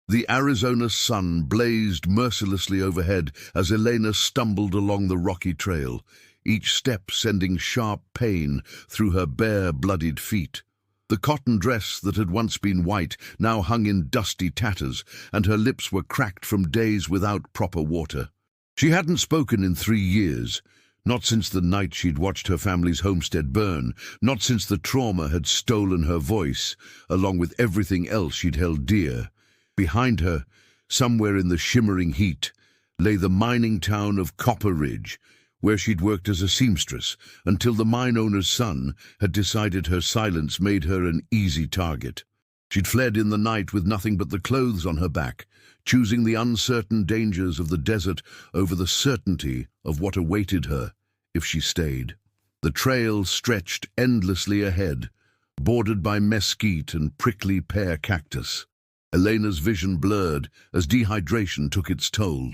The Arizona sun blazed mercilessly overhead as Elena stumbled along the rocky trail, each step sending sharp pain through her bare, bloodied feet. The cotton dress that had once been white now hung in dusty tatters, and her lips were cracked from days without proper water. She hadn't spoken in 3 years, not since the night she'd watched her family's homestead burn, not since the trauma had stolen her voice, along with everything else she'd held dear. Behind her, somewhere in the shimmering heat, lay the mining town of Copper Ridge, where she'd worked as a seamstress until the mine owner's son had decided her silence made her an easy target. She'd fled in the night with nothing but the clothes on her back, choosing the uncertain dangers of the desert over the certainty of what awaited her if she stayed. The trail stretched endlessly ahead, bordered by mesquite and prickly pear cactus. Elena's vision blurred as dehydration took its toll.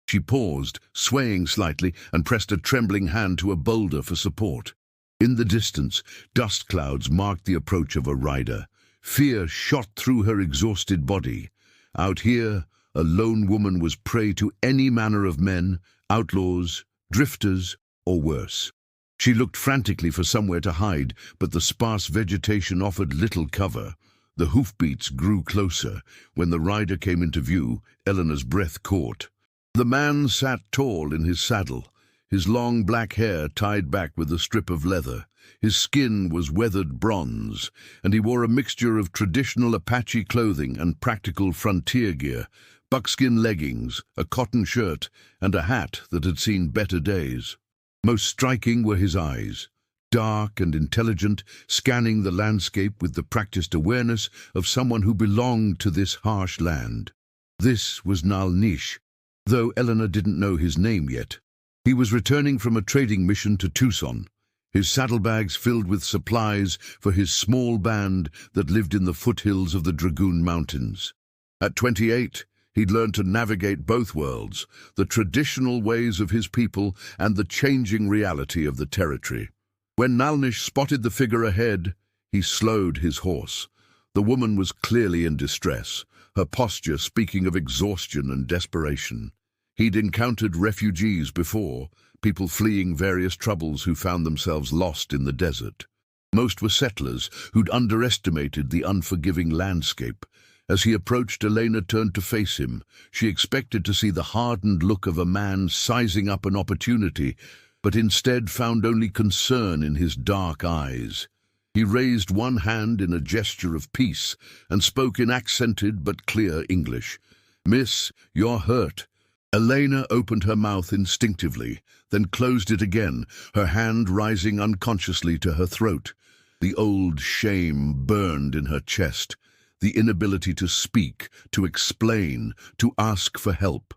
She paused, swaying slightly, and pressed a trembling hand to a boulder for support. In the distance, dust clouds marked the approach of a rider. Fear shot through her exhausted body. Out here, a lone woman was prey to any manner of men, outlaws, drifters, or worse. She looked frantically for somewhere to hide, but the sparse vegetation offered little cover. The hoofbeats grew closer. When the rider came into view, Eleanor's breath caught. The man sat tall in his saddle, his long black hair tied back with a strip of leather. His skin was weathered bronze, and he wore a mixture of traditional Apache clothing and practical frontier gear, buckskin leggings, a cotton shirt, and a hat that had seen better days. Most striking were his eyes, dark and intelligent, scanning the landscape with the practiced awareness of someone who belonged to this harsh land. This was Nalnish, though Eleanor didn't know his name yet. He was returning from a trading mission to Tucson, his saddlebags filled with supplies for his small band that lived in the foothills of the Dragoon Mountains. At 28, he'd learned to navigate both worlds, the traditional ways of his people and the changing reality of the territory. When Nalnish spotted the figure ahead, he slowed his horse. The woman was clearly in distress, her posture speaking of exhaustion and desperation. He'd encountered refugees before, people fleeing various troubles who found themselves lost in the desert. Most were settlers who'd underestimated the unforgiving landscape. As he approached, Elena turned to face him. She expected to see the hardened look of a man sizing up an opportunity, but instead found only concern in his dark eyes. He raised one hand in a gesture of peace and spoke in accented but clear English. "Miss, you're hurt." Elena opened her mouth instinctively, then closed it again, her hand rising unconsciously to her throat. The old shame burned in her chest, the inability to speak, to explain, to ask for help.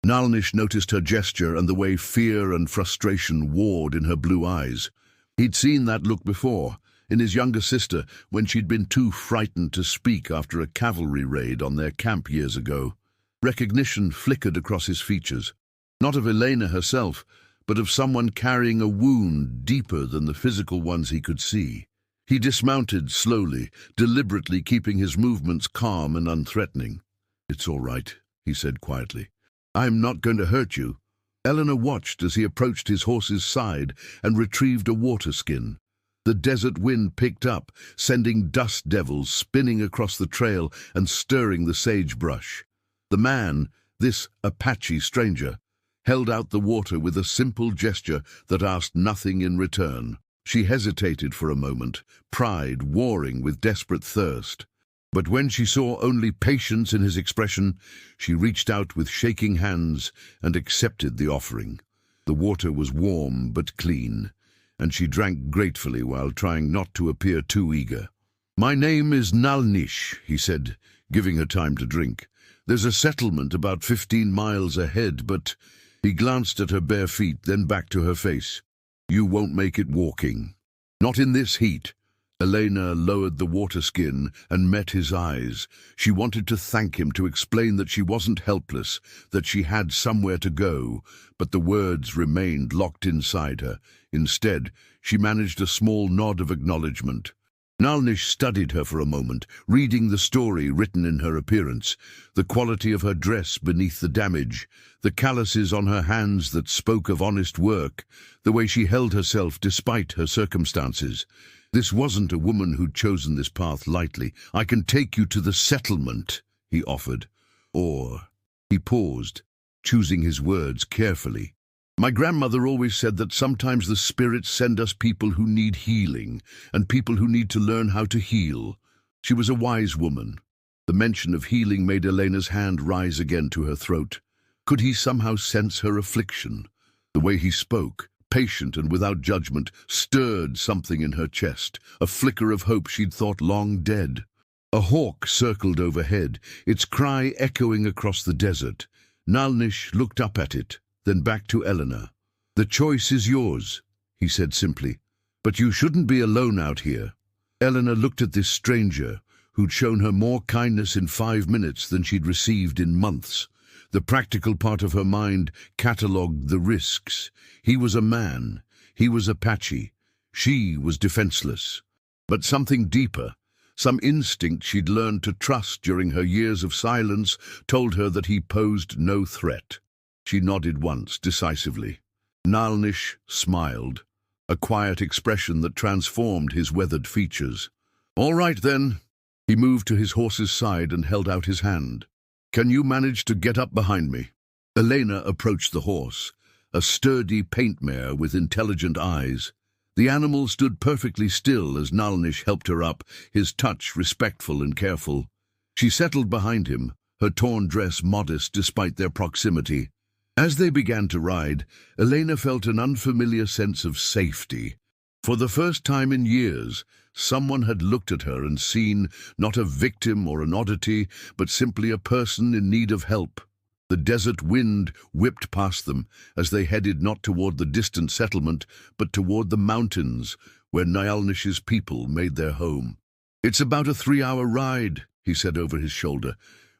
Nalnish noticed her gesture and the way fear and frustration warred in her blue eyes. He'd seen that look before, in his younger sister, when she'd been too frightened to speak after a cavalry raid on their camp years ago. Recognition flickered across his features, not of Elena herself, but of someone carrying a wound deeper than the physical ones he could see. He dismounted slowly, deliberately keeping his movements calm and unthreatening. "It's all right," he said quietly. "I'm not going to hurt you." Eleanor watched as he approached his horse's side and retrieved a water skin. The desert wind picked up, sending dust devils spinning across the trail and stirring the sagebrush. The man, this Apache stranger, held out the water with a simple gesture that asked nothing in return. She hesitated for a moment, pride warring with desperate thirst. But when she saw only patience in his expression, she reached out with shaking hands and accepted the offering. The water was warm but clean, and she drank gratefully while trying not to appear too eager. "My name is Nalnish," he said, giving her time to drink. "There's a settlement about 15 miles ahead, but—" He glanced at her bare feet, then back to her face. "You won't make it walking. Not in this heat." Elena lowered the water skin and met his eyes. She wanted to thank him, to explain that she wasn't helpless, that she had somewhere to go, but the words remained locked inside her. Instead, she managed a small nod of acknowledgement. Nalnish studied her for a moment, reading the story written in her appearance, the quality of her dress beneath the damage, the calluses on her hands that spoke of honest work, the way she held herself despite her circumstances. This wasn't a woman who'd chosen this path lightly. "I can take you to the settlement," he offered. Or, he paused, choosing his words carefully. "My grandmother always said that sometimes the spirits send us people who need healing, and people who need to learn how to heal." She was a wise woman. The mention of healing made Elena's hand rise again to her throat. Could he somehow sense her affliction? The way he spoke, patient and without judgment, stirred something in her chest, a flicker of hope she'd thought long dead. A hawk circled overhead, its cry echoing across the desert. Nalnish looked up at it, then back to Elena. "The choice is yours," he said simply, "but you shouldn't be alone out here." Elena looked at this stranger, who'd shown her more kindness in 5 minutes than she'd received in months. The practical part of her mind catalogued the risks. He was a man. He was Apache. She was defenseless. But something deeper, some instinct she'd learned to trust during her years of silence, told her that he posed no threat. She nodded once, decisively. Nalnish smiled, a quiet expression that transformed his weathered features. "All right, then." He moved to his horse's side and held out his hand. "Can you manage to get up behind me?" Elena approached the horse, a sturdy paint mare with intelligent eyes. The animal stood perfectly still as Nalnish helped her up, his touch respectful and careful. She settled behind him, her torn dress modest despite their proximity. As they began to ride, Elena felt an unfamiliar sense of safety. For the first time in years, someone had looked at her and seen not a victim or an oddity, but simply a person in need of help. The desert wind whipped past them as they headed not toward the distant settlement, but toward the mountains, where Nalnish's people made their home. "It's about a 3-hour ride," he said over his shoulder.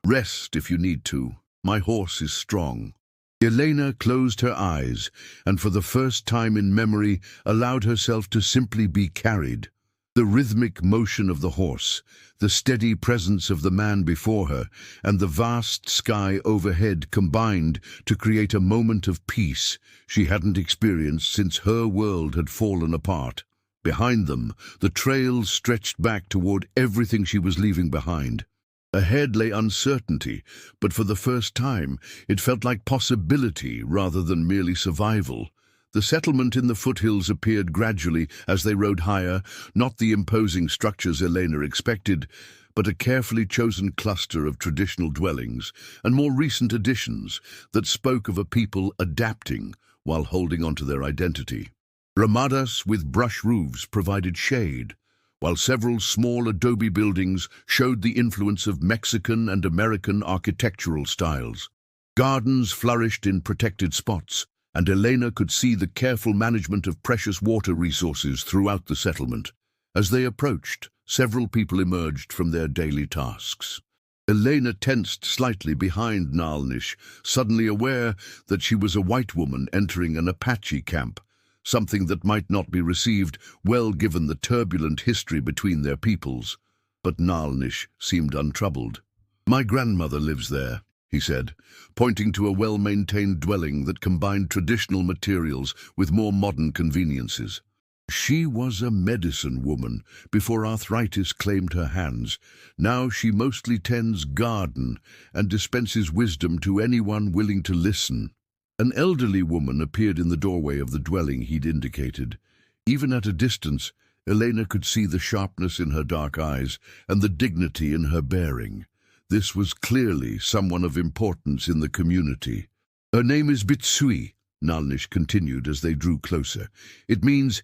"Rest if you need to. My horse is strong." Elena closed her eyes, and for the first time in memory allowed herself to simply be carried. The rhythmic motion of the horse, the steady presence of the man before her, and the vast sky overhead combined to create a moment of peace she hadn't experienced since her world had fallen apart. Behind them, the trail stretched back toward everything she was leaving behind. Ahead lay uncertainty, but for the first time it felt like possibility rather than merely survival. The settlement in the foothills appeared gradually as they rode higher, not the imposing structures Elena expected, but a carefully chosen cluster of traditional dwellings and more recent additions that spoke of a people adapting while holding on to their identity. Ramadas with brush roofs provided shade, while several small adobe buildings showed the influence of Mexican and American architectural styles. Gardens flourished in protected spots, and Elena could see the careful management of precious water resources throughout the settlement. As they approached, several people emerged from their daily tasks. Elena tensed slightly behind Nalnish, suddenly aware that she was a white woman entering an Apache camp, something that might not be received well given the turbulent history between their peoples. But Nalnish seemed untroubled. "My grandmother lives there," he said, pointing to a well-maintained dwelling that combined traditional materials with more modern conveniences. She was a medicine woman before arthritis claimed her hands. Now she mostly tends garden and dispenses wisdom to anyone willing to listen. An elderly woman appeared in the doorway of the dwelling he'd indicated. Even at a distance, Elena could see the sharpness in her dark eyes and the dignity in her bearing. This was clearly someone of importance in the community. "Her name is Bitsui," Nalnish continued as they drew closer. "It means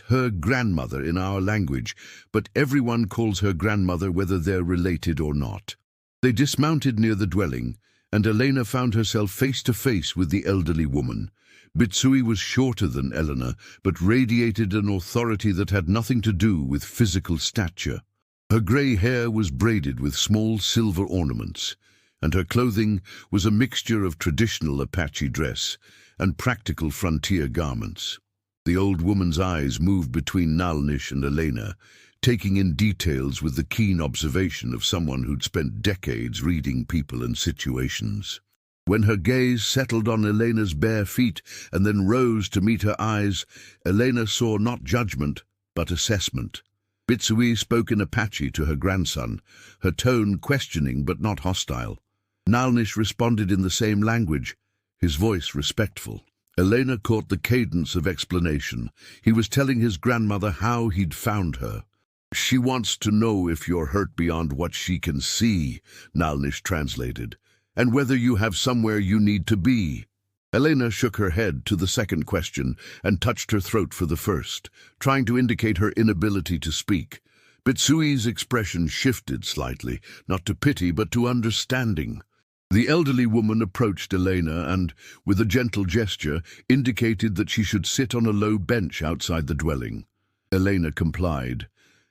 her grandmother in our language, but everyone calls her grandmother whether they're related or not." They dismounted near the dwelling, and Elena found herself face to face with the elderly woman. Bitsui was shorter than Elena, but radiated an authority that had nothing to do with physical stature. Her grey hair was braided with small silver ornaments, and her clothing was a mixture of traditional Apache dress and practical frontier garments. The old woman's eyes moved between Nalnish and Elena, taking in details with the keen observation of someone who'd spent decades reading people and situations. When her gaze settled on Elena's bare feet and then rose to meet her eyes, Elena saw not judgment, but assessment. Bitsui spoke in Apache to her grandson, her tone questioning but not hostile. Nalnish responded in the same language, his voice respectful. Elena caught the cadence of explanation. He was telling his grandmother how he'd found her. "She wants to know if you're hurt beyond what she can see," Nalnish translated, "and whether you have somewhere you need to be." Elena shook her head to the second question and touched her throat for the first, trying to indicate her inability to speak. Bitsui's expression shifted slightly, not to pity but to understanding. The elderly woman approached Elena and, with a gentle gesture, indicated that she should sit on a low bench outside the dwelling. Elena complied,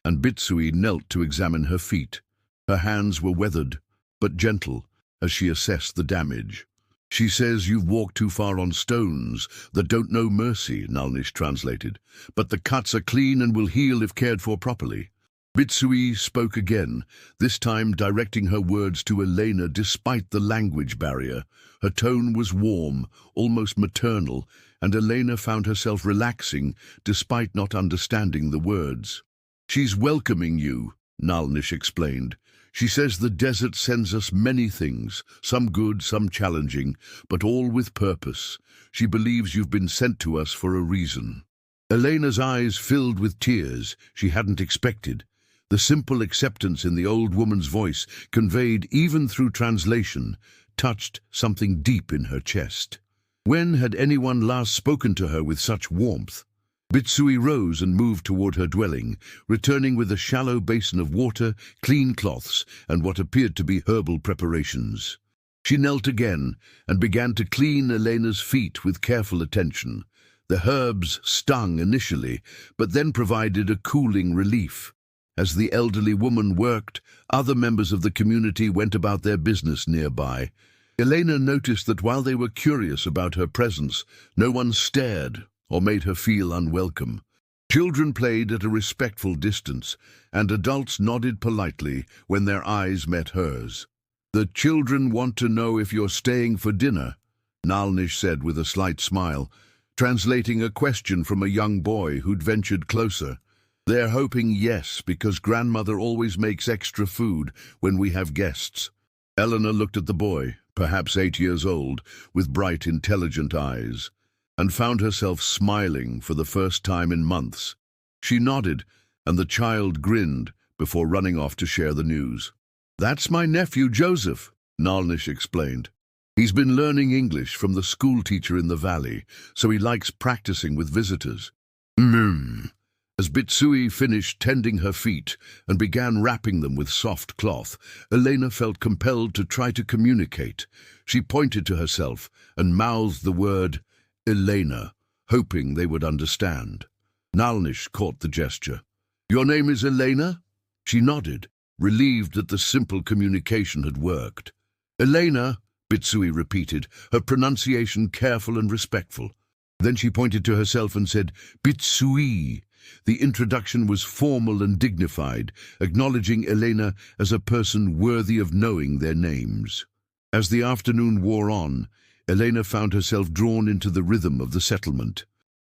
and Bitsui knelt to examine her feet. Her hands were weathered, but gentle, as she assessed the damage. "She says you've walked too far on stones that don't know mercy," Nalnish translated, "but the cuts are clean and will heal if cared for properly." Bitsui spoke again, this time directing her words to Elena despite the language barrier. Her tone was warm, almost maternal, and Elena found herself relaxing despite not understanding the words. "She's welcoming you," Nalnish explained. "She says the desert sends us many things, some good, some challenging, but all with purpose. She believes you've been sent to us for a reason." Elena's eyes filled with tears she hadn't expected. The simple acceptance in the old woman's voice, conveyed even through translation, touched something deep in her chest. When had anyone last spoken to her with such warmth? Bitsui rose and moved toward her dwelling, returning with a shallow basin of water, clean cloths, and what appeared to be herbal preparations. She knelt again and began to clean Elena's feet with careful attention. The herbs stung initially, but then provided a cooling relief. As the elderly woman worked, other members of the community went about their business nearby. Elena noticed that while they were curious about her presence, no one stared or made her feel unwelcome. Children played at a respectful distance, and adults nodded politely when their eyes met hers. "The children want to know if you're staying for dinner," Nalnish said with a slight smile, translating a question from a young boy who'd ventured closer. "They're hoping yes, because grandmother always makes extra food when we have guests." Eleanor looked at the boy, perhaps 8 years old, with bright, intelligent eyes, and found herself smiling for the first time in months. She nodded, and the child grinned before running off to share the news. "That's my nephew Joseph," Nalnish explained. "He's been learning English from the school teacher in the valley, so he likes practicing with visitors." As Bitsui finished tending her feet and began wrapping them with soft cloth, Elena felt compelled to try to communicate. She pointed to herself and mouthed the word Elena, hoping they would understand. Nalnish caught the gesture. "Your name is Elena?" She nodded, relieved that the simple communication had worked. "Elena," Bitsui repeated, her pronunciation careful and respectful. Then she pointed to herself and said, "Bitsui." The introduction was formal and dignified, acknowledging Elena as a person worthy of knowing their names. As the afternoon wore on, Elena found herself drawn into the rhythm of the settlement.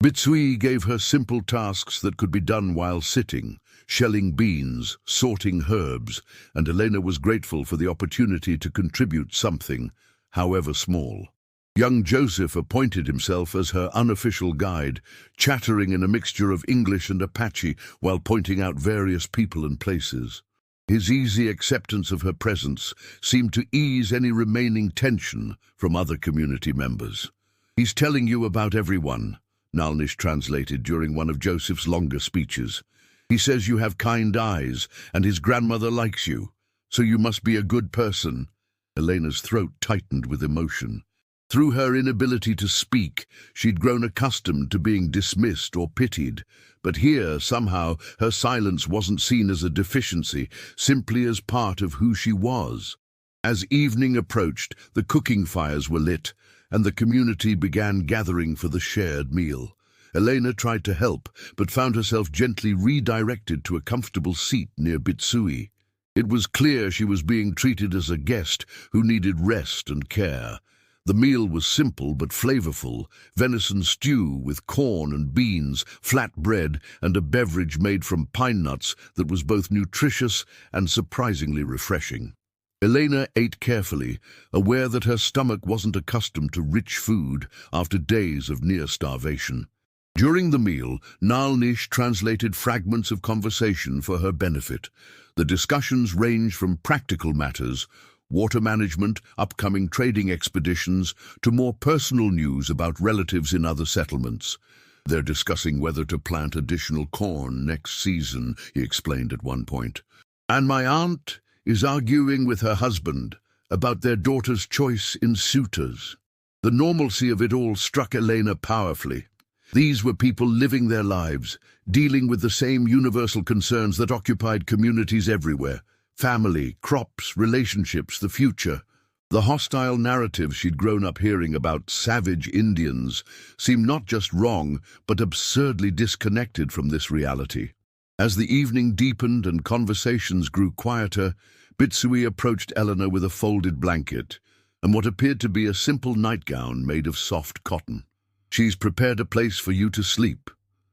Bitsui gave her simple tasks that could be done while sitting, shelling beans, sorting herbs, and Elena was grateful for the opportunity to contribute something, however small. Young Joseph appointed himself as her unofficial guide, chattering in a mixture of English and Apache while pointing out various people and places. His easy acceptance of her presence seemed to ease any remaining tension from other community members. "He's telling you about everyone," Nalnish translated during one of Joseph's longer speeches. "He says you have kind eyes, and his grandmother likes you, so you must be a good person." Elena's throat tightened with emotion. Through her inability to speak, she'd grown accustomed to being dismissed or pitied, but here, somehow, her silence wasn't seen as a deficiency, simply as part of who she was. As evening approached, the cooking fires were lit, and the community began gathering for the shared meal. Elena tried to help, but found herself gently redirected to a comfortable seat near Bitsui. It was clear she was being treated as a guest who needed rest and care. The meal was simple but flavorful: venison stew with corn and beans, flat bread, and a beverage made from pine nuts that was both nutritious and surprisingly refreshing. Elena ate carefully, aware that her stomach wasn't accustomed to rich food after days of near starvation. During the meal, Nalnish translated fragments of conversation for her benefit. The discussions ranged from practical matters, water management, upcoming trading expeditions, to more personal news about relatives in other settlements. "They're discussing whether to plant additional corn next season," he explained at one point. "And my aunt is arguing with her husband about their daughter's choice in suitors." The normalcy of it all struck Elena powerfully. These were people living their lives, dealing with the same universal concerns that occupied communities everywhere: family, crops, relationships, the future. The hostile narratives she'd grown up hearing about savage Indians seemed not just wrong, but absurdly disconnected from this reality. As the evening deepened and conversations grew quieter, Bitsui approached Eleanor with a folded blanket and what appeared to be a simple nightgown made of soft cotton. "She's prepared a place for you to sleep,"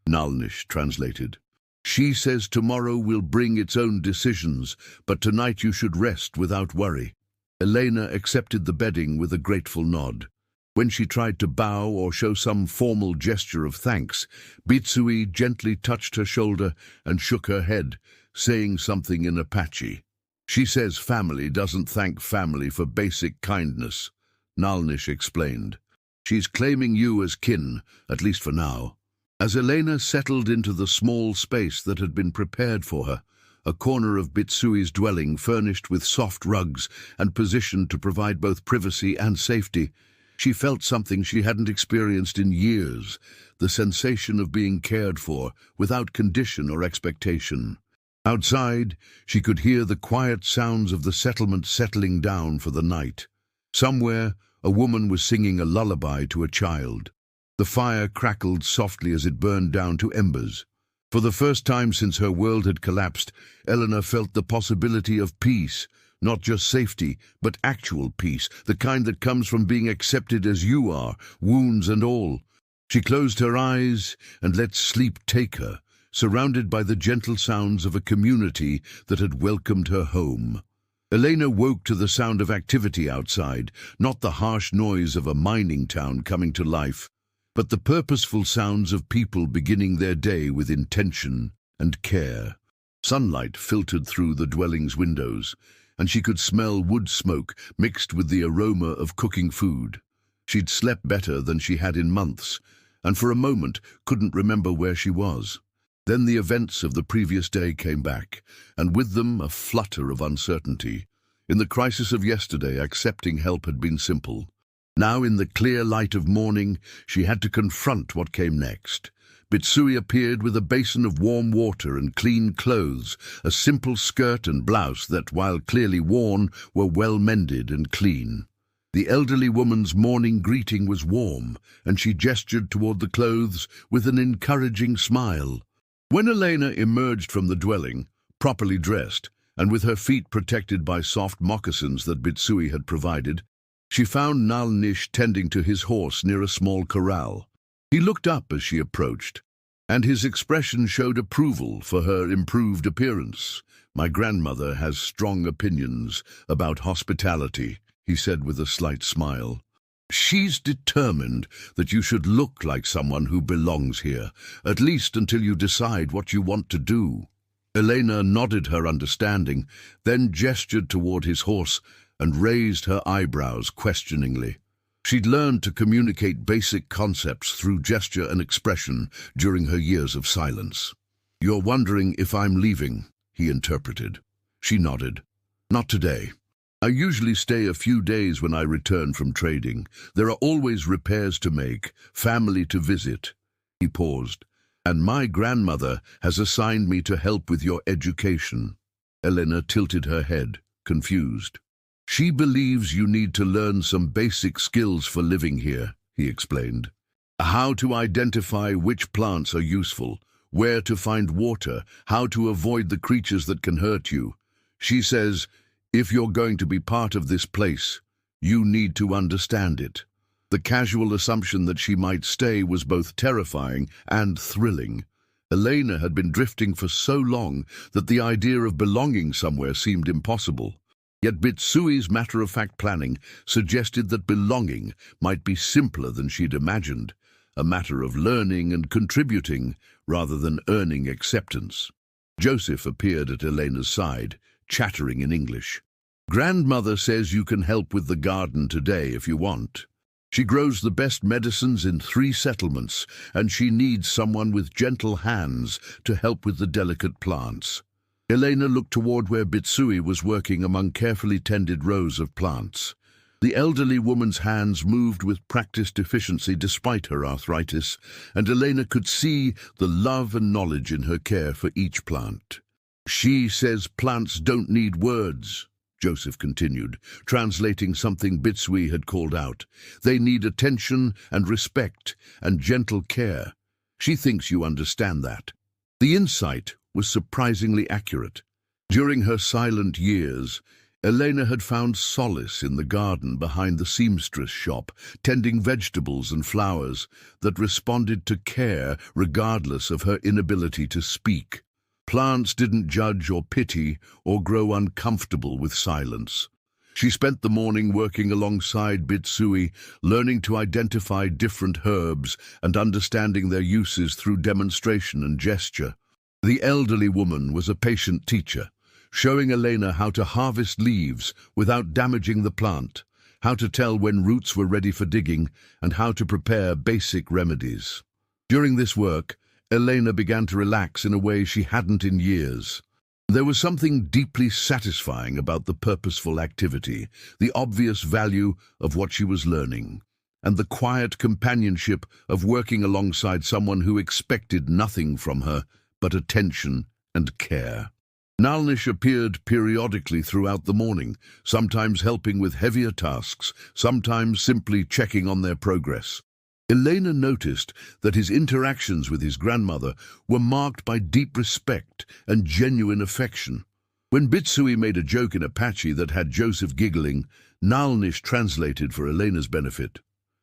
Nalnish translated. "She says tomorrow will bring its own decisions, but tonight you should rest without worry." Elena accepted the bedding with a grateful nod. When she tried to bow or show some formal gesture of thanks, Bitsui gently touched her shoulder and shook her head, saying something in Apache. "She says family doesn't thank family for basic kindness," Nalnish explained. "She's claiming you as kin, at least for now." As Elena settled into the small space that had been prepared for her, a corner of Bitsui's dwelling furnished with soft rugs and positioned to provide both privacy and safety, she felt something she hadn't experienced in years: the sensation of being cared for, without condition or expectation. Outside, she could hear the quiet sounds of the settlement settling down for the night. Somewhere, a woman was singing a lullaby to a child. The fire crackled softly as it burned down to embers. For the first time since her world had collapsed, Eleanor felt the possibility of peace, not just safety, but actual peace, the kind that comes from being accepted as you are, wounds and all. She closed her eyes and let sleep take her, surrounded by the gentle sounds of a community that had welcomed her home. Elena woke to the sound of activity outside, not the harsh noise of a mining town coming to life, but the purposeful sounds of people beginning their day with intention and care. Sunlight filtered through the dwelling's windows, and she could smell wood smoke mixed with the aroma of cooking food. She'd slept better than she had in months, and for a moment couldn't remember where she was. Then the events of the previous day came back, and with them a flutter of uncertainty. In the crisis of yesterday, accepting help had been simple. Now, in the clear light of morning, she had to confront what came next. Bitsui appeared with a basin of warm water and clean clothes, a simple skirt and blouse that, while clearly worn, were well mended and clean. The elderly woman's morning greeting was warm, and she gestured toward the clothes with an encouraging smile. When Elena emerged from the dwelling, properly dressed, and with her feet protected by soft moccasins that Bitsui had provided, she found Nalnish tending to his horse near a small corral. He looked up as she approached, and his expression showed approval for her improved appearance. "My grandmother has strong opinions about hospitality," he said with a slight smile. "She's determined that you should look like someone who belongs here, at least until you decide what you want to do." Elena nodded her understanding, then gestured toward his horse and raised her eyebrows questioningly. She'd learned to communicate basic concepts through gesture and expression during her years of silence. "You're wondering if I'm leaving," he interpreted. She nodded. "Not today. I usually stay a few days when I return from trading. There are always repairs to make, family to visit." He paused. "And my grandmother has assigned me to help with your education." Elena tilted her head, confused. "She believes you need to learn some basic skills for living here," he explained. How to identify which plants are useful, where to find water, how to avoid the creatures that can hurt you. She says, if you're going to be part of this place, you need to understand it. The casual assumption that she might stay was both terrifying and thrilling. Elena had been drifting for so long that the idea of belonging somewhere seemed impossible. Yet Bitsui's matter-of-fact planning suggested that belonging might be simpler than she'd imagined, a matter of learning and contributing rather than earning acceptance. Joseph appeared at Elena's side, chattering in English. Grandmother says you can help with the garden today if you want. She grows the best medicines in 3 settlements, and she needs someone with gentle hands to help with the delicate plants. Elena looked toward where Bitsui was working among carefully tended rows of plants. The elderly woman's hands moved with practiced efficiency despite her arthritis, and Elena could see the love and knowledge in her care for each plant. She says plants don't need words, Joseph continued, translating something Bitsui had called out. They need attention and respect and gentle care. She thinks you understand that. The insight was surprisingly accurate. During her silent years, Elena had found solace in the garden behind the seamstress shop, tending vegetables and flowers that responded to care regardless of her inability to speak. Plants didn't judge or pity or grow uncomfortable with silence. She spent the morning working alongside Bitsui, learning to identify different herbs and understanding their uses through demonstration and gesture. The elderly woman was a patient teacher, showing Elena how to harvest leaves without damaging the plant, how to tell when roots were ready for digging, and how to prepare basic remedies. During this work, Elena began to relax in a way she hadn't in years. There was something deeply satisfying about the purposeful activity, the obvious value of what she was learning, and the quiet companionship of working alongside someone who expected nothing from her but attention and care. Nalnish appeared periodically throughout the morning, sometimes helping with heavier tasks, sometimes simply checking on their progress. Elena noticed that his interactions with his grandmother were marked by deep respect and genuine affection. When Bitsui made a joke in Apache that had Joseph giggling, Nalnish translated for Elena's benefit.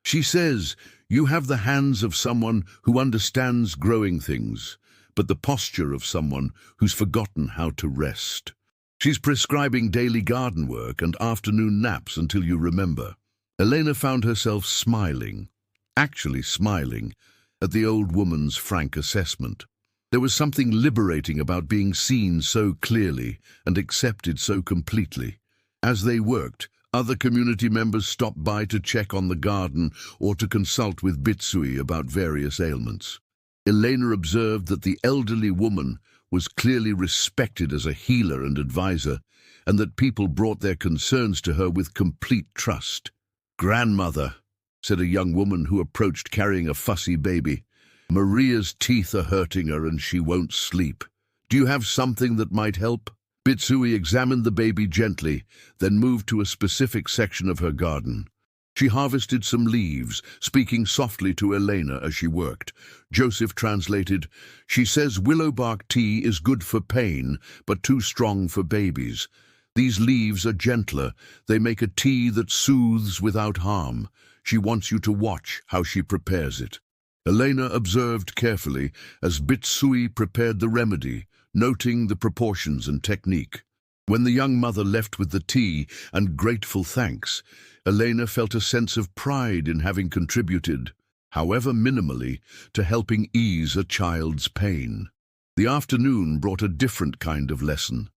She says, you have the hands of someone who understands growing things, but the posture of someone who's forgotten how to rest. She's prescribing daily garden work and afternoon naps until you remember. Elena found herself smiling, actually smiling, at the old woman's frank assessment. There was something liberating about being seen so clearly and accepted so completely. As they worked, other community members stopped by to check on the garden or to consult with Bitsui about various ailments. Elena observed that the elderly woman was clearly respected as a healer and advisor, and that people brought their concerns to her with complete trust. "Grandmother," said a young woman who approached carrying a fussy baby, "Maria's teeth are hurting her and she won't sleep. Do you have something that might help?" Bitsui examined the baby gently, then moved to a specific section of her garden. She harvested some leaves, speaking softly to Elena as she worked. Joseph translated, "She says willow bark tea is good for pain, but too strong for babies. These leaves are gentler. They make a tea that soothes without harm. She wants you to watch how she prepares it." Elena observed carefully as Bitsui prepared the remedy, noting the proportions and technique. When the young mother left with the tea and grateful thanks, Elena felt a sense of pride in having contributed, however minimally, to helping ease a child's pain. The afternoon brought a different kind of lesson.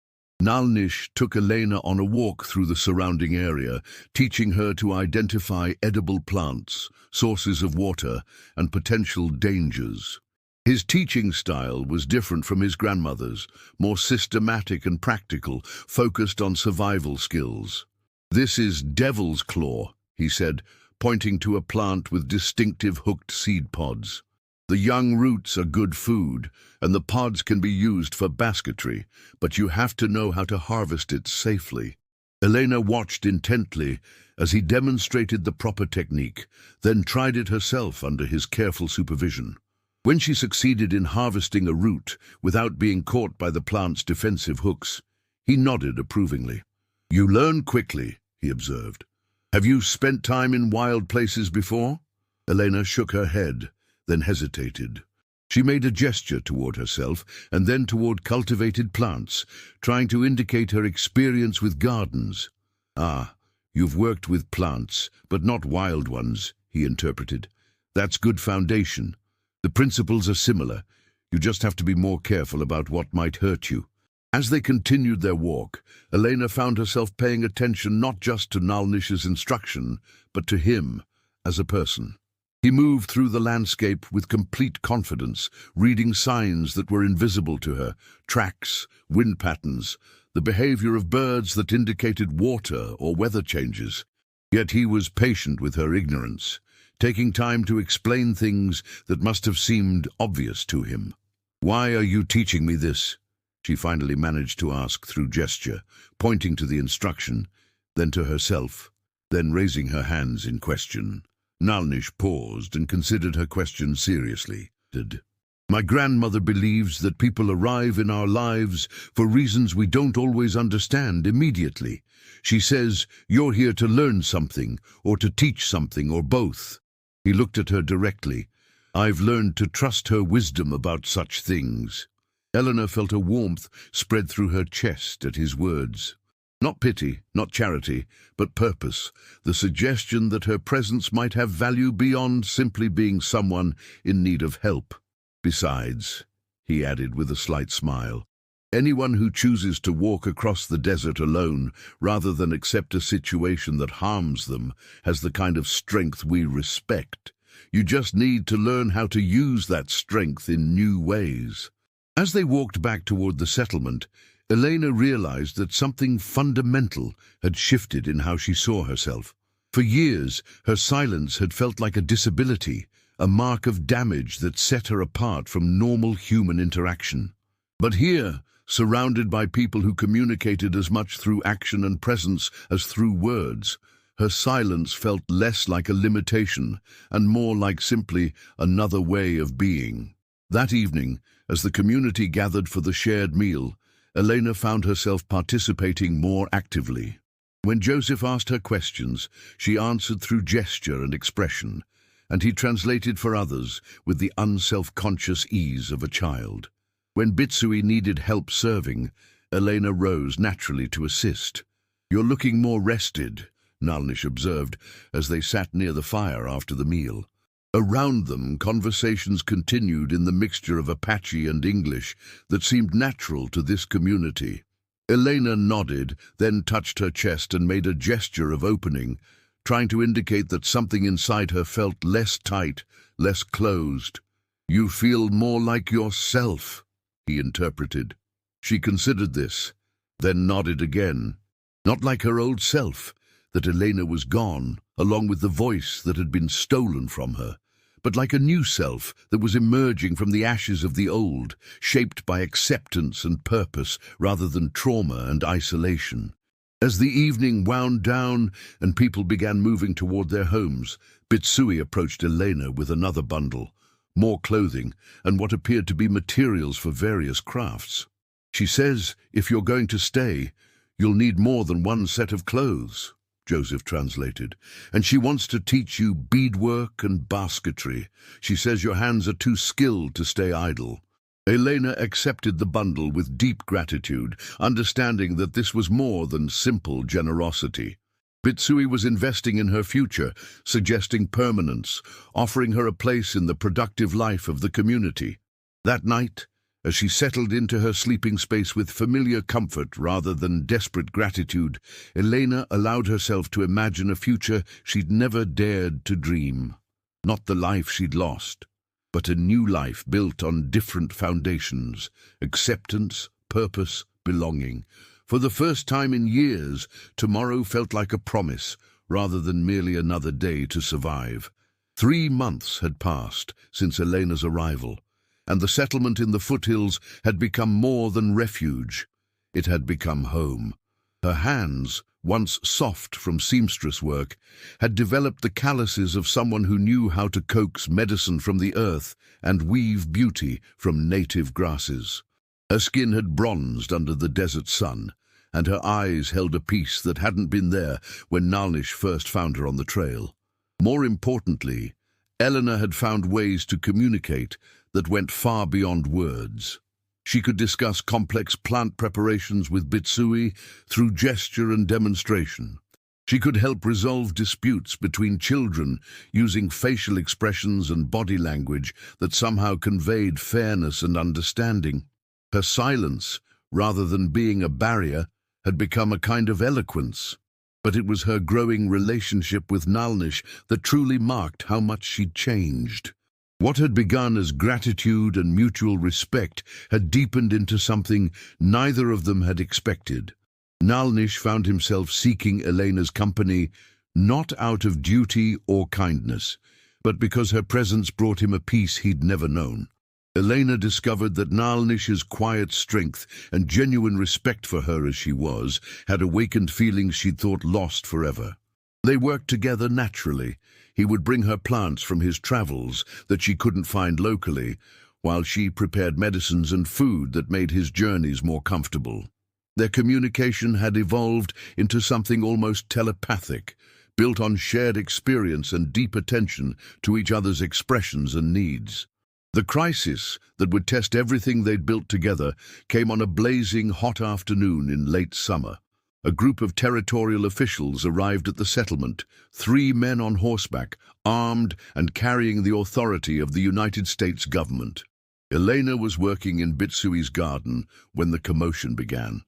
Nalnish took Elena on a walk through the surrounding area, teaching her to identify edible plants, sources of water, and potential dangers. His teaching style was different from his grandmother's, more systematic and practical, focused on survival skills. "This is devil's claw," he said, pointing to a plant with distinctive hooked seed pods. "The young roots are good food, and the pods can be used for basketry, but you have to know how to harvest it safely." Elena watched intently as he demonstrated the proper technique, then tried it herself under his careful supervision. When she succeeded in harvesting a root without being caught by the plant's defensive hooks, he nodded approvingly. "You learn quickly," he observed. "Have you spent time in wild places before?" Elena shook her head, then hesitated. She made a gesture toward herself and then toward cultivated plants, trying to indicate her experience with gardens. "Ah, you've worked with plants, but not wild ones," he interpreted. "That's good foundation. The principles are similar. You just have to be more careful about what might hurt you." As they continued their walk, Elena found herself paying attention not just to Nalnish's instruction, but to him as a person. He moved through the landscape with complete confidence, reading signs that were invisible to her, tracks, wind patterns, the behavior of birds that indicated water or weather changes. Yet he was patient with her ignorance, taking time to explain things that must have seemed obvious to him. "Why are you teaching me this?" she finally managed to ask through gesture, pointing to the instruction, then to herself, then raising her hands in question. Nalnish paused and considered her question seriously. "My grandmother believes that people arrive in our lives for reasons we don't always understand immediately. She says you're here to learn something, or to teach something, or both." He looked at her directly. "I've learned to trust her wisdom about such things." Eleanor felt a warmth spread through her chest at his words. Not pity, not charity, but purpose, the suggestion that her presence might have value beyond simply being someone in need of help. "Besides," he added with a slight smile, "anyone who chooses to walk across the desert alone rather than accept a situation that harms them has the kind of strength we respect. You just need to learn how to use that strength in new ways." As they walked back toward the settlement, Elena realized that something fundamental had shifted in how she saw herself. For years, her silence had felt like a disability, a mark of damage that set her apart from normal human interaction. But here, surrounded by people who communicated as much through action and presence as through words, her silence felt less like a limitation and more like simply another way of being. That evening, as the community gathered for the shared meal, Elena found herself participating more actively. When Joseph asked her questions, she answered through gesture and expression, and he translated for others with the unself-conscious ease of a child. When Bitsui needed help serving, Elena rose naturally to assist. "You're looking more rested," Nalnish observed as they sat near the fire after the meal. Around them, conversations continued in the mixture of Apache and English that seemed natural to this community. Elena nodded, then touched her chest and made a gesture of opening, trying to indicate that something inside her felt less tight, less closed. "You feel more like yourself," he interpreted. She considered this, then nodded again. Not like her old self, that Elena was gone, along with the voice that had been stolen from her, but like a new self that was emerging from the ashes of the old, shaped by acceptance and purpose rather than trauma and isolation. As the evening wound down and people began moving toward their homes, Bitsui approached Elena with another bundle, more clothing and what appeared to be materials for various crafts. "She says if you're going to stay, you'll need more than one set of clothes," Joseph translated, "and she wants to teach you beadwork and basketry. She says your hands are too skilled to stay idle." Elena accepted the bundle with deep gratitude, understanding that this was more than simple generosity. Bitsui was investing in her future, suggesting permanence, offering her a place in the productive life of the community. That night, as she settled into her sleeping space with familiar comfort rather than desperate gratitude, Elena allowed herself to imagine a future she'd never dared to dream. Not the life she'd lost, but a new life built on different foundations: acceptance, purpose, belonging. For the first time in years, tomorrow felt like a promise rather than merely another day to survive. 3 months had passed since Elena's arrival, and the settlement in the foothills had become more than refuge. It had become home. Her hands once soft from seamstress work, had developed the calluses of someone who knew how to coax medicine from the earth and weave beauty from native grasses. Her skin had bronzed under the desert sun, and her eyes held a peace that hadn't been there when Nalnish first found her on the trail. More importantly, Eleanor had found ways to communicate that went far beyond words. She could discuss complex plant preparations with Bitsui through gesture and demonstration. She could help resolve disputes between children using facial expressions and body language that somehow conveyed fairness and understanding. Her silence, rather than being a barrier, had become a kind of eloquence. But it was her growing relationship with Nalnish that truly marked how much she'd changed. What had begun as gratitude and mutual respect had deepened into something neither of them had expected. Nalnish found himself seeking Elena's company not out of duty or kindness, but because her presence brought him a peace he'd never known. Elena discovered that Nalnish's quiet strength and genuine respect for her as she was had awakened feelings she'd thought lost forever. They worked together naturally. He would bring her plants from his travels that she couldn't find locally, while she prepared medicines and food that made his journeys more comfortable. Their communication had evolved into something almost telepathic, built on shared experience and deep attention to each other's expressions and needs. The crisis that would test everything they'd built together came on a blazing hot afternoon in late summer. A group of territorial officials arrived at the settlement, 3 men on horseback, armed and carrying the authority of the United States government. Elena was working in Bitsui's garden when the commotion began.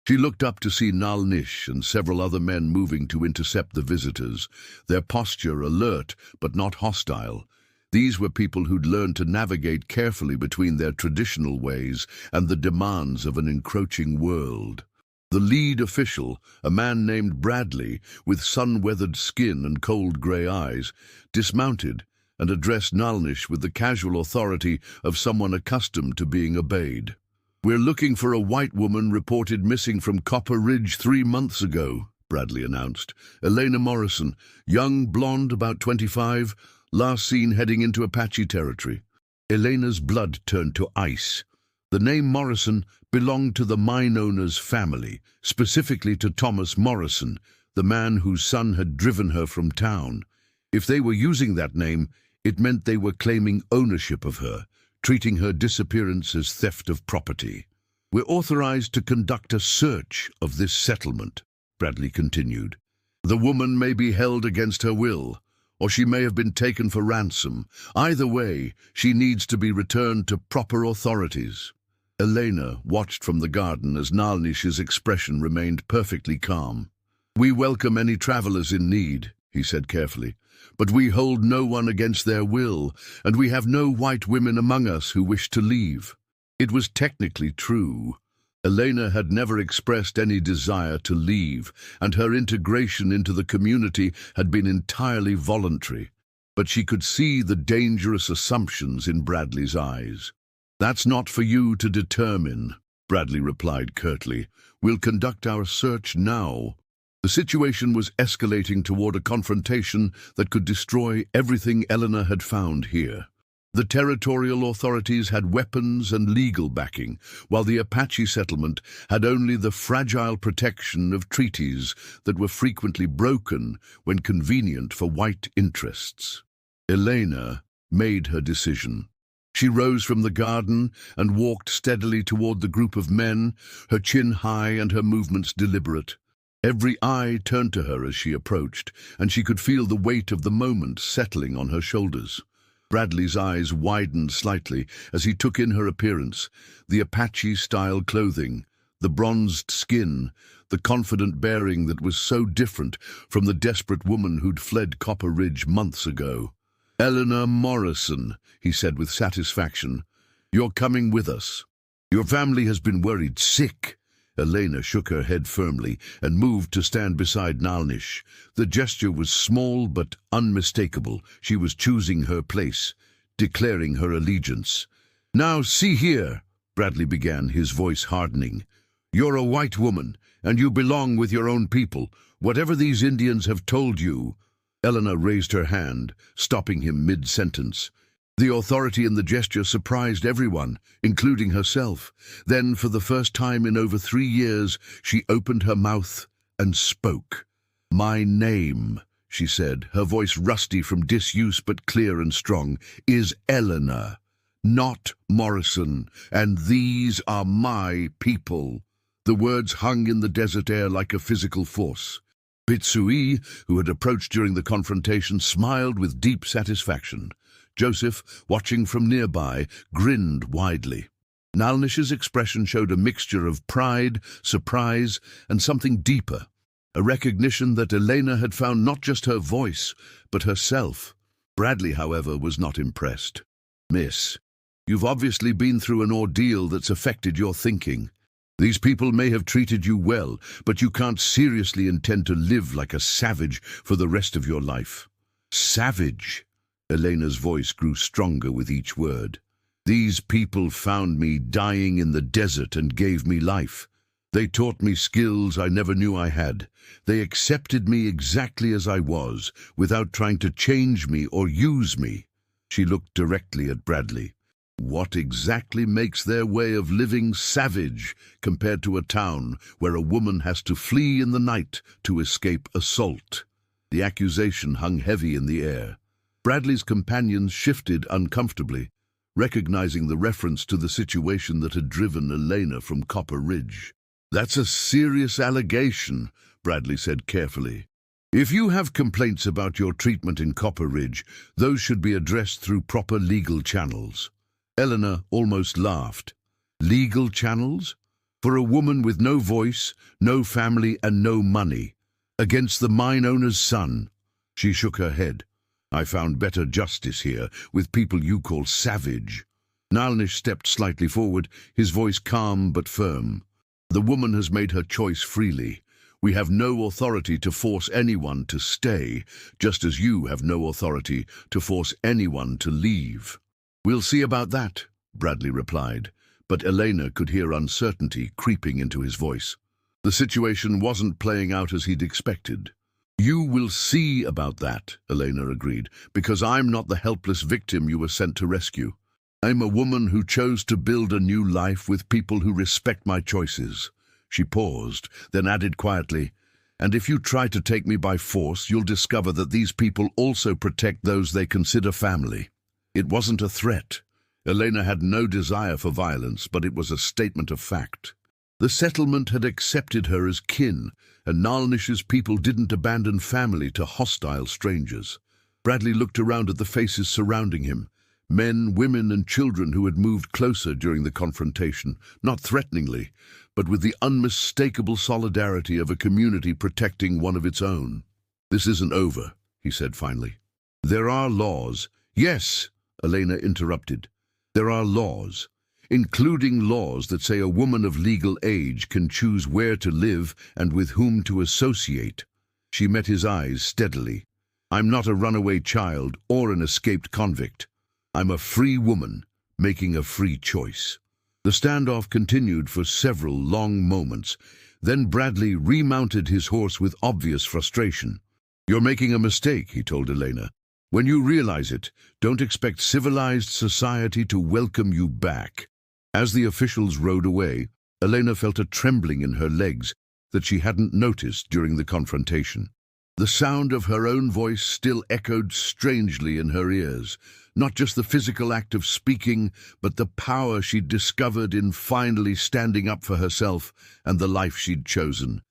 She looked up to see Nalnish and several other men moving to intercept the visitors, their posture alert but not hostile. These were people who'd learned to navigate carefully between their traditional ways and the demands of an encroaching world. The lead official, a man named Bradley, with sun-weathered skin and cold grey eyes, dismounted and addressed Nalnish with the casual authority of someone accustomed to being obeyed. "We're looking for a white woman reported missing from Copper Ridge 3 months ago," Bradley announced. "Elena Morrison, young, blonde, about 25, last seen heading into Apache territory." Elena's blood turned to ice. The name Morrison belonged to the mine owner's family, specifically to Thomas Morrison, the man whose son had driven her from town. If they were using that name, it meant they were claiming ownership of her, treating her disappearance as theft of property. "We're authorized to conduct a search of this settlement," Bradley continued. "The woman may be held against her will, or she may have been taken for ransom. Either way, she needs to be returned to proper authorities." Elena watched from the garden as Nalnish's expression remained perfectly calm. "We welcome any travelers in need," he said carefully, "but we hold no one against their will, and we have no white women among us who wish to leave." It was technically true. Elena had never expressed any desire to leave, and her integration into the community had been entirely voluntary. But she could see the dangerous assumptions in Bradley's eyes. "That's not for you to determine," Bradley replied curtly. "We'll conduct our search now." The situation was escalating toward a confrontation that could destroy everything Eleanor had found here. The territorial authorities had weapons and legal backing, while the Apache settlement had only the fragile protection of treaties that were frequently broken when convenient for white interests. Elena made her decision. She rose from the garden and walked steadily toward the group of men, her chin high and her movements deliberate. Every eye turned to her as she approached, and she could feel the weight of the moment settling on her shoulders. Bradley's eyes widened slightly as he took in her appearance, the Apache-style clothing, the bronzed skin, the confident bearing that was so different from the desperate woman who'd fled Copper Ridge months ago. "Eleanor Morrison," he said with satisfaction, "you're coming with us. Your family has been worried sick." Elena shook her head firmly and moved to stand beside Nalnish. The gesture was small but unmistakable. She was choosing her place, declaring her allegiance. "Now see here," Bradley began, his voice hardening. "You're a white woman, and you belong with your own people. Whatever these Indians have told you—" Eleanor raised her hand, stopping him mid-sentence. The authority in the gesture surprised everyone, including herself. Then, for the first time in over 3 years, she opened her mouth and spoke. "My name," she said, her voice rusty from disuse but clear and strong, "is Eleanor, not Morrison, and these are my people." The words hung in the desert air like a physical force. Pitsui, who had approached during the confrontation, smiled with deep satisfaction. Joseph, watching from nearby, grinned widely. Nalnish's expression showed a mixture of pride, surprise, and something deeper, a recognition that Elena had found not just her voice, but herself. Bradley, however, was not impressed. "Miss, you've obviously been through an ordeal that's affected your thinking. These people may have treated you well, but you can't seriously intend to live like a savage for the rest of your life." "Savage?" Elena's voice grew stronger with each word. "These people found me dying in the desert and gave me life. They taught me skills I never knew I had. They accepted me exactly as I was, without trying to change me or use me." She looked directly at Bradley. "What exactly makes their way of living savage compared to a town where a woman has to flee in the night to escape assault?" The accusation hung heavy in the air. Bradley's companions shifted uncomfortably, recognizing the reference to the situation that had driven Elena from Copper Ridge. "That's a serious allegation," Bradley said carefully. "If you have complaints about your treatment in Copper Ridge, those should be addressed through proper legal channels." Eleanor almost laughed. "Legal channels? For a woman with no voice, no family, and no money? Against the mine owner's son?" She shook her head. "I found better justice here, with people you call savage." Nalnish stepped slightly forward, his voice calm but firm. "The woman has made her choice freely. We have no authority to force anyone to stay, just as you have no authority to force anyone to leave." "We'll see about that," Bradley replied, but Elena could hear uncertainty creeping into his voice. The situation wasn't playing out as he'd expected. "You will see about that," Elena agreed, "because I'm not the helpless victim you were sent to rescue. I'm a woman who chose to build a new life with people who respect my choices." She paused, then added quietly, "And if you try to take me by force, you'll discover that these people also protect those they consider family." It wasn't a threat. Elena had no desire for violence, but it was a statement of fact. The settlement had accepted her as kin, and Nalnish's people didn't abandon family to hostile strangers. Bradley looked around at the faces surrounding him, men, women, and children who had moved closer during the confrontation, not threateningly, but with the unmistakable solidarity of a community protecting one of its own. "This isn't over," he said finally. "There are laws." "Yes," Elena interrupted. "There are laws, including laws that say a woman of legal age can choose where to live and with whom to associate." She met his eyes steadily. "I'm not a runaway child or an escaped convict. I'm a free woman making a free choice." The standoff continued for several long moments. Then Bradley remounted his horse with obvious frustration. "You're making a mistake," he told Elena. "When you realize it, don't expect civilized society to welcome you back." As the officials rode away, Elena felt a trembling in her legs that she hadn't noticed during the confrontation. The sound of her own voice still echoed strangely in her ears, not just the physical act of speaking, but the power she'd discovered in finally standing up for herself and the life she'd chosen.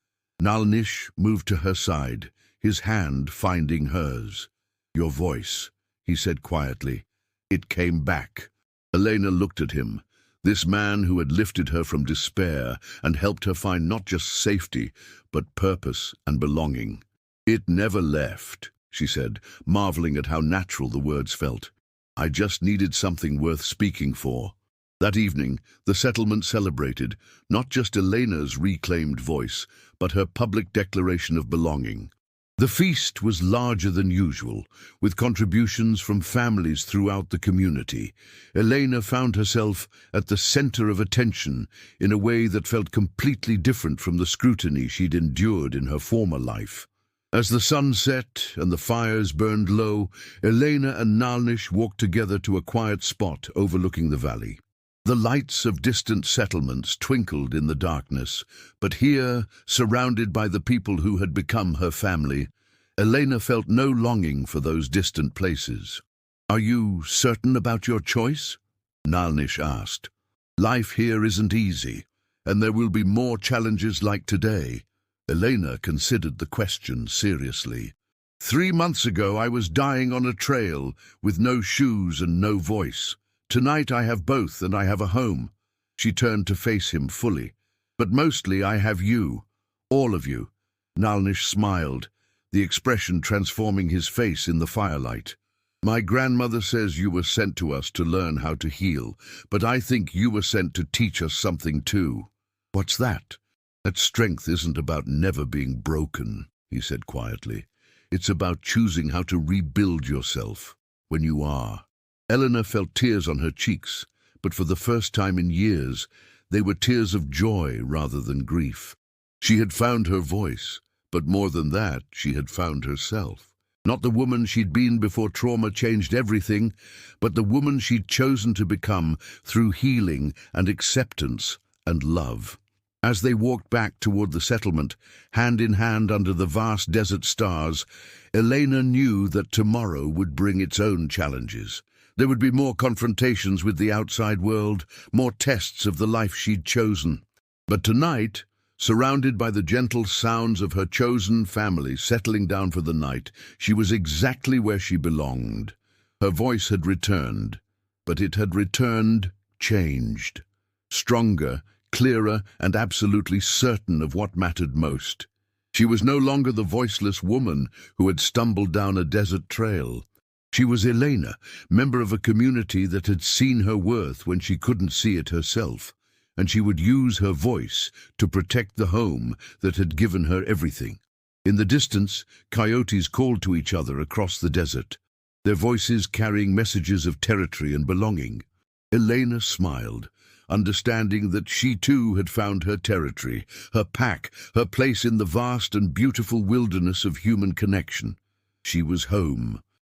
Nalnish moved to her side, his hand finding hers. "Your voice," he said quietly. It came back. Elena looked at him, this man who had lifted her from despair and helped her find not just safety, but purpose and belonging. "It never left," she said, marveling at how natural the words felt. "I just needed something worth speaking for." That evening, the settlement celebrated not just Elena's reclaimed voice, but her public declaration of belonging. The feast was larger than usual, with contributions from families throughout the community. Elena found herself at the center of attention in a way that felt completely different from the scrutiny she'd endured in her former life. As the sun set and the fires burned low, Elena and Nalnish walked together to a quiet spot overlooking the valley. The lights of distant settlements twinkled in the darkness, but here, surrounded by the people who had become her family, Elena felt no longing for those distant places. "Are you certain about your choice?" Nalnish asked. "Life here isn't easy, and there will be more challenges like today." Elena considered the question seriously. 3 months ago I was dying on a trail, with no shoes and no voice. Tonight I have both, and I have a home." She turned to face him fully. "But mostly I have you. All of you." Nalnish smiled, the expression transforming his face in the firelight. "My grandmother says you were sent to us to learn how to heal, but I think you were sent to teach us something too." "What's that?" "That strength isn't about never being broken," he said quietly. "It's about choosing how to rebuild yourself when you are." Eleanor felt tears on her cheeks, but for the first time in years, they were tears of joy rather than grief. She had found her voice, but more than that, she had found herself. Not the woman she'd been before trauma changed everything, but the woman she'd chosen to become through healing and acceptance and love. As they walked back toward the settlement, hand in hand under the vast desert stars, Elena knew that tomorrow would bring its own challenges. There would be more confrontations with the outside world, more tests of the life she'd chosen. But tonight, surrounded by the gentle sounds of her chosen family settling down for the night, she was exactly where she belonged. Her voice had returned, but it had returned changed. Stronger, clearer, and absolutely certain of what mattered most. She was no longer the voiceless woman who had stumbled down a desert trail. She was Elena, member of a community that had seen her worth when she couldn't see it herself, and she would use her voice to protect the home that had given her everything. In the distance, coyotes called to each other across the desert, their voices carrying messages of territory and belonging. Elena smiled, understanding that she too had found her territory, her pack, her place in the vast and beautiful wilderness of human connection. She was home.